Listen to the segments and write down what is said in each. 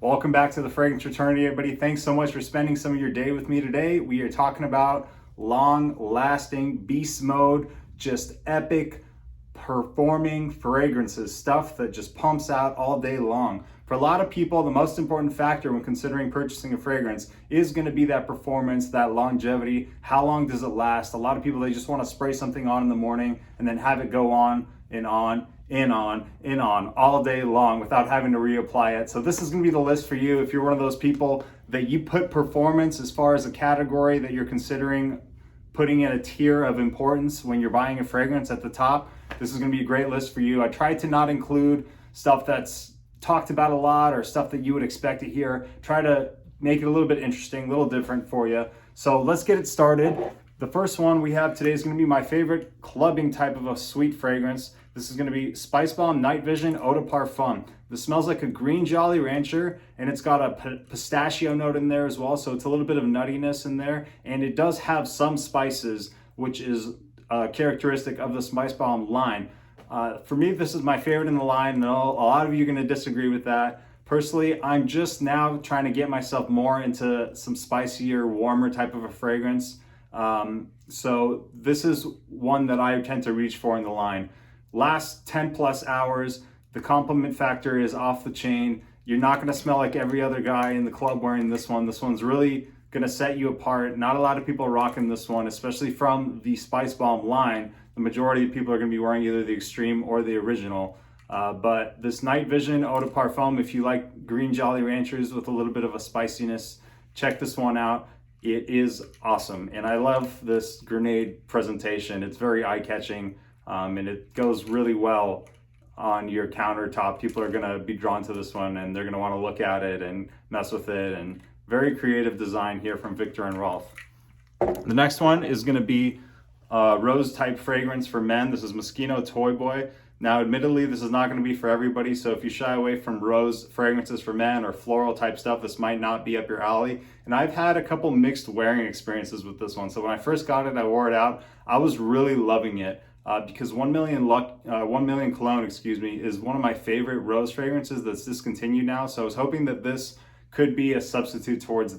Welcome back to the Fragrance Fraternity, everybody. Thanks so much for spending some of your day with me today. We are talking about long-lasting, beast mode, just epic performing fragrances, stuff that just pumps out all day long. For a lot of people, the most important factor when considering purchasing a fragrance is going to be that performance, that longevity. How long does it last? A lot of people, they just want to spray something on in the morning and then have it go on and on all day long without having to reapply it. So this is going to be the list for you if you're one of those people that you put performance as far as a category that you're considering putting in a tier of importance when you're buying a fragrance at the top. This is going to be a great list for you. I tried to not include stuff that's talked about a lot or stuff that you would expect to hear. Try to make it a little bit interesting, a little different for you. So let's get it started. The first one we have today is going to be my favorite clubbing type of a sweet fragrance. This is going to be Spicebomb Nightvision Eau de Parfum. This smells like a green Jolly Rancher, and it's got a pistachio note in there as well, so it's a little bit of nuttiness in there, and it does have some spices, which is characteristic of the Spicebomb line. For me, this is my favorite in the line, and a lot of you are going to disagree with that. Personally, I'm just now trying to get myself more into some spicier, warmer type of a fragrance. So this is one that I tend to reach for in the line. Last 10 plus hours, the compliment factor is off the chain. You're not going to smell like every other guy in the club wearing this one. This one's really going to set you apart. Not a lot of people are rocking this one, especially from the Spicebomb line. The majority of people are going to be wearing either the Extreme or the original. But this Nightvision Eau de Parfum, if you like green Jolly Ranchers with a little bit of a spiciness, check this one out. It is awesome. And I love this grenade presentation. It's very eye-catching. And it goes really well on your countertop. People are going to be drawn to this one and they're going to want to look at it and mess with it. And very creative design here from Viktor and Rolf. The next one is going to be a rose type fragrance for men. This is Moschino Toy Boy. Now, admittedly, this is not going to be for everybody. So if you shy away from rose fragrances for men or floral type stuff, this might not be up your alley. And I've had a couple mixed wearing experiences with this one. So when I first got it, I wore it out. I was really loving it. Because 1 Million Cologne, is one of my favorite rose fragrances that's discontinued now. So I was hoping that this could be a substitute towards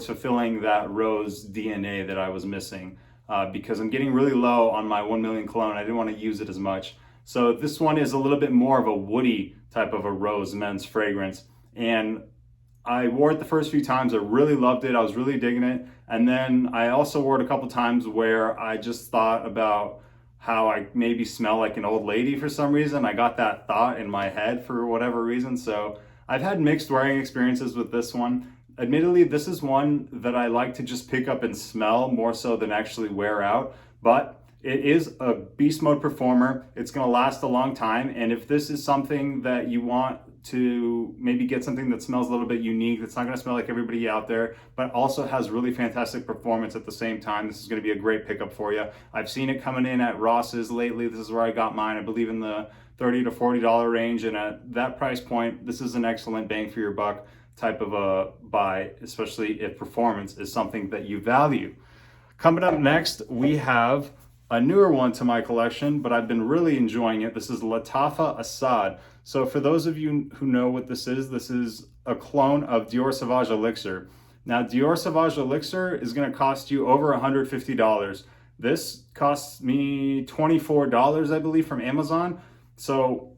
fulfilling that rose DNA that I was missing. Because I'm getting really low on my 1 Million Cologne. I didn't want to use it as much. So this one is a little bit more of a woody type of a rose men's fragrance. And I wore it the first few times. I really loved it. I was really digging it. And then I also wore it a couple times where I just thought about how I maybe smell like an old lady for some reason. I got that thought in my head for whatever reason. So I've had mixed wearing experiences with this one. Admittedly, this is one that I like to just pick up and smell more so than actually wear out. But it is a beast mode performer. It's going to last a long time. And if this is something that you want to maybe get something that smells a little bit unique, that's not going to smell like everybody out there, but also has really fantastic performance at the same time, this is going to be a great pickup for you. I've seen it coming in at Ross's lately. This is where I got mine, I believe in the $30 to $40 range. And at that price point, this is an excellent bang for your buck type of a buy, especially if performance is something that you value. Coming up next, we have a newer one to my collection, but I've been really enjoying it. This is Lattafa Asad. So for those of you who know what this is a clone of Dior Sauvage Elixir. Now, Dior Sauvage Elixir is going to cost you over $150. This costs me $24, I believe, from Amazon. So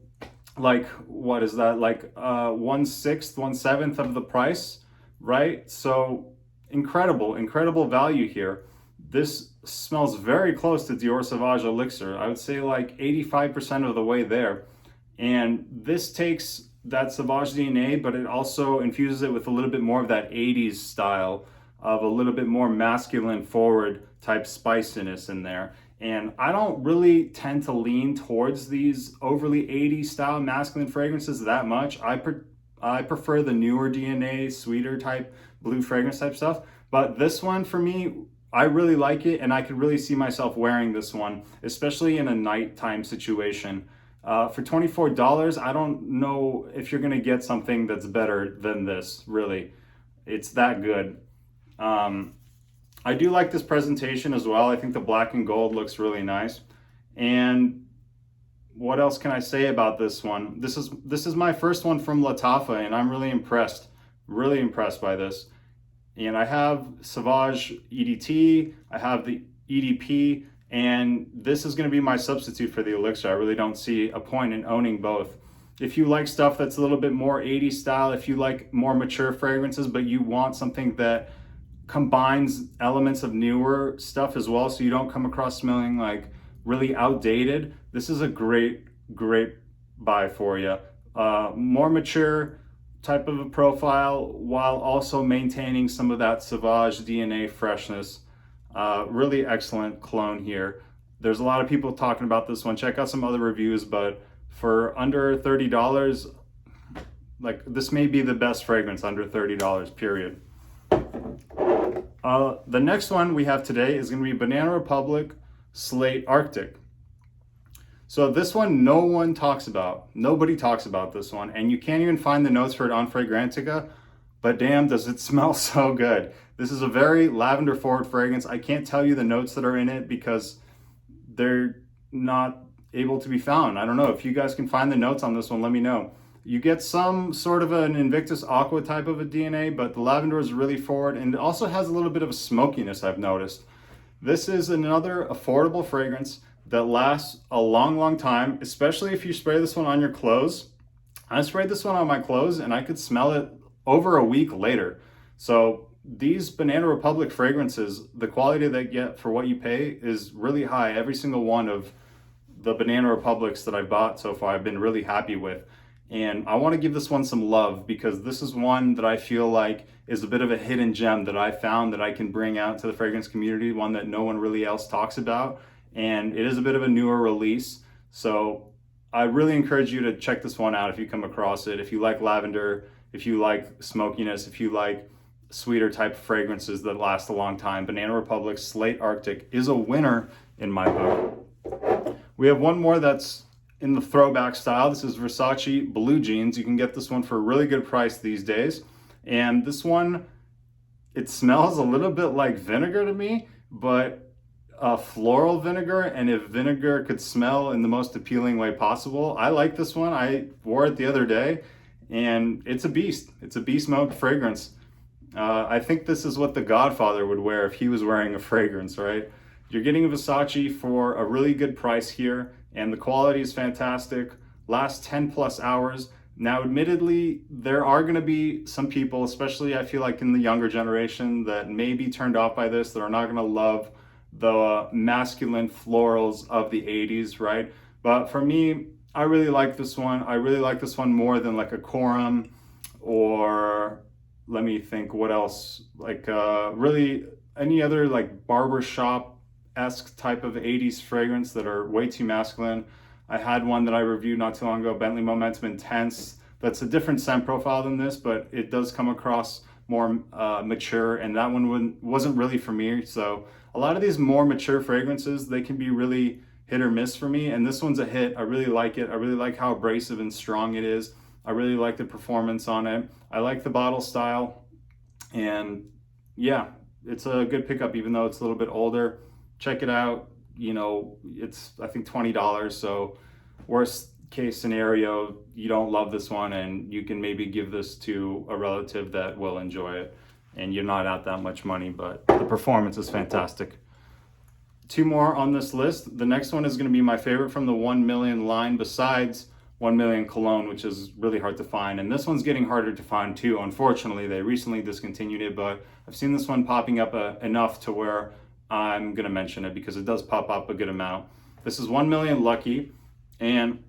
like, what is that? Like 1/6, 1/7 of the price, right? So incredible value here. This smells very close to Dior Sauvage Elixir. I would say like 85% of the way there. And this takes that Sauvage DNA, but it also infuses it with a little bit more of that 80s style of a little bit more masculine forward type spiciness in there. And I don't really tend to lean towards these overly 80s style masculine fragrances that much. I prefer the newer DNA, sweeter type blue fragrance type stuff. But this one for me, I really like it, and I could really see myself wearing this one, especially in a nighttime situation. For $24, I don't know if you're gonna get something that's better than this, really. It's that good. I do like this presentation as well. I think the black and gold looks really nice. And what else can I say about this one? This is my first one from Lattafa, and I'm really impressed by this. And I have Sauvage EDT, I have the EDP, and this is going to be my substitute for the Elixir. I really don't see a point in owning both. If you like stuff that's a little bit more 80s style, if you like more mature fragrances, but you want something that combines elements of newer stuff as well, so you don't come across smelling like really outdated, this is a great buy for you. More mature type of a profile while also maintaining some of that Sauvage DNA freshness. Really excellent cologne here. There's a lot of people talking about this one. Check out some other reviews, but for under $30, like, this may be the best fragrance under $30, period. The next one we have today is going to be Banana Republic Slate Arctic. So this one no one talks about. Nobody talks about this one, and you can't even find the notes for it on Fragrantica, but damn does it smell so good. This is a very lavender forward fragrance. I can't tell you the notes that are in it because they're not able to be found. I don't know. If you guys can find the notes on this one, let me know. You get some sort of an Invictus Aqua type of a DNA, but the lavender is really forward, and it also has a little bit of a smokiness, I've noticed. This is another affordable fragrance that lasts a long time, especially if you spray this one on your clothes. I sprayed this one on my clothes and I could smell it over a week later. So these Banana Republic fragrances, the quality they get for what you pay is really high. Every single one of the Banana Republics that I've bought so far, I've been really happy with. And I want to give this one some love because this is one that I feel like is a bit of a hidden gem that I found that I can bring out to the fragrance community, one that no one really else talks about. And it is a bit of a newer release. So I really encourage you to check this one out if you come across it. If you like lavender, if you like smokiness, if you like sweeter type fragrances that last a long time, Banana Republic Slate Arctic is a winner in my book. We have one more that's in the throwback style. This is Versace Blue Jeans. You can get this one for a really good price these days. And this one, it smells a little bit like vinegar to me, but floral vinegar. And if vinegar could smell in the most appealing way possible, I like this one. I wore it the other day and it's a beast. It's a beast mode fragrance. I think this is what the Godfather would wear if he was wearing a fragrance, right? You're getting a Versace for a really good price here, and the quality is fantastic. Lasts 10 plus hours. Now, admittedly, there are going to be some people, especially I feel like in the younger generation, that may be turned off by this, that are not going to love the masculine florals of the 80s, right? But for me, I really like this one. I really like this one more than like a Coram, or let me think what else, like really any other like barbershop-esque type of 80s fragrance that are way too masculine. I had one that I reviewed not too long ago, Bentley Momentum Intense. That's a different scent profile than this, but it does come across more mature, and that one wasn't really for me. So a lot of these more mature fragrances, they can be really hit or miss for me, and this one's a hit. I really like it. I really like how abrasive and strong it is. I really like the performance on it. I like the bottle style, and yeah, it's a good pickup even though it's a little bit older. Check it out. You know, it's I think $20, so worst case scenario, you don't love this one and you can maybe give this to a relative that will enjoy it, and you're not out that much money, but the performance is fantastic. Two more on this list. The next one is going to be my favorite from the 1 million line, besides 1 million cologne, which is really hard to find, and this one's getting harder to find too. Unfortunately, they recently discontinued it, but I've seen this one popping up enough to where I'm gonna mention it because it does pop up a good amount. This is 1 million Lucky, and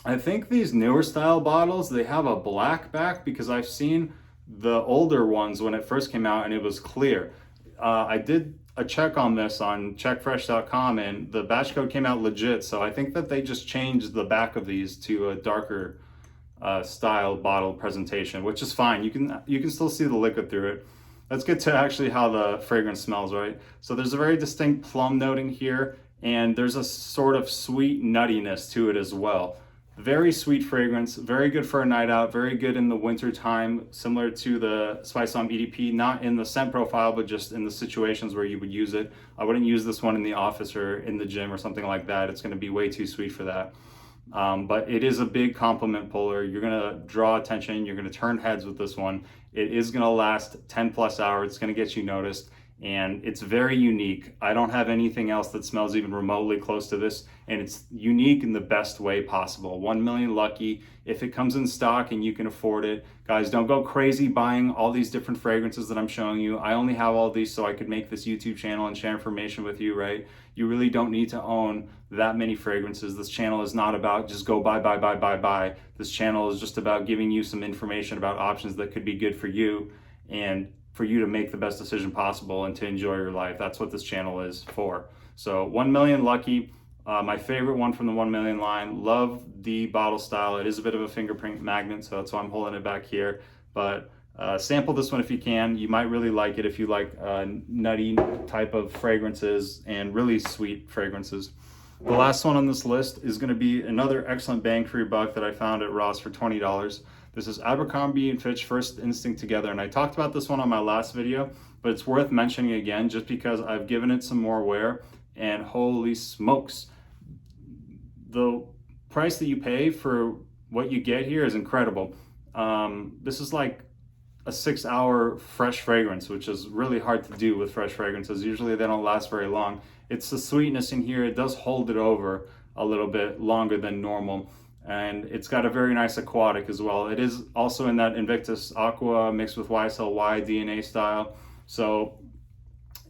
I think these newer style bottles, they have a black back because I've seen the older ones when it first came out and it was clear. I did a check on this on checkfresh.com and the batch code came out legit, so I think that they just changed the back of these to a darker style bottle presentation, which is fine. You can still see the liquid through it. Let's get to actually how the fragrance smells, right? So there's a very distinct plum note in here, and there's a sort of sweet nuttiness to it as well. Very sweet fragrance, very good for a night out, very good in the winter time, similar to the Spicebomb EDP, not in the scent profile, but just in the situations where you would use it. I wouldn't use this one in the office or in the gym or something like that. It's gonna be way too sweet for that. But it is a big compliment puller. You're gonna draw attention, you're gonna turn heads with this one. It is gonna last 10 plus hours, it's gonna get you noticed, and it's very unique. I don't have anything else that smells even remotely close to this, and it's unique in the best way possible. 1 million lucky. If it comes in stock and you can afford it, guys, don't go crazy buying all these different fragrances that I'm showing you. I only have all these so I could make this YouTube channel and share information with you, right? You really don't need to own that many fragrances. This channel is not about just go buy. This channel is just about giving you some information about options that could be good for you and for you to make the best decision possible and to enjoy your life. That's what this channel is for. So 1 million lucky. My favorite one from the 1 million line. Love the bottle style. It is a bit of a fingerprint magnet, so that's why I'm holding it back here. But sample this one if you can. You might really like it if you like nutty type of fragrances and really sweet fragrances. The last one on this list is going to be another excellent bang for your buck that I found at Ross for $20. This is Abercrombie and Fitch First Instinct Together, and I talked about this one on my last video, but it's worth mentioning again just because I've given it some more wear, and holy smokes, the price that you pay for what you get here is incredible. This is like a 6-hour fresh fragrance, which is really hard to do with fresh fragrances. Usually they don't last very long. It's the sweetness in here. It does hold it over a little bit longer than normal. And it's got a very nice aquatic as well. It is also in that Invictus Aqua mixed with YSL DNA style. So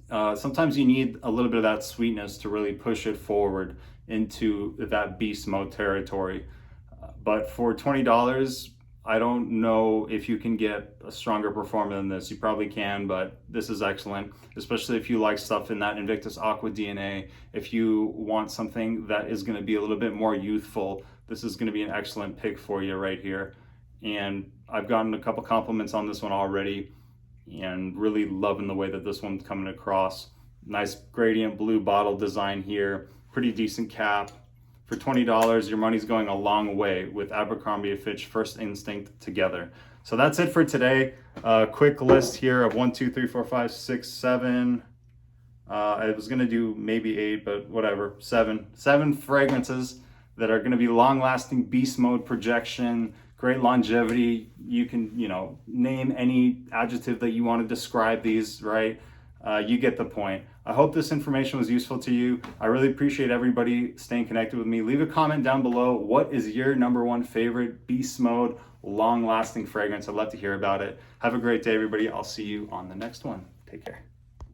sometimes you need a little bit of that sweetness to really push it forward into that beast mode territory. But for $20, I don't know if you can get a stronger performer than this. You probably can, but this is excellent, especially if you like stuff in that Invictus Aqua DNA. If you want something that is going to be a little bit more youthful, this is going to be an excellent pick for you right here. And I've gotten a couple compliments on this one already and really loving the way that this one's coming across. Nice gradient blue bottle design here, pretty decent cap. For $20, your money's going a long way with Abercrombie and Fitch First Instinct Together. So that's it for today. Quick list here of 1, 2, 3, 4, 5, 6, 7. I was gonna do maybe 8, but whatever. 7 fragrances that are gonna be long-lasting beast mode projection, great longevity. You can, name any adjective that you want to describe these, right? You get the point. I hope this information was useful to you. I really appreciate everybody staying connected with me. Leave a comment down below. What is your #1 favorite beast mode long-lasting fragrance? I'd love to hear about it. Have a great day, everybody. I'll see you on the next one. Take care.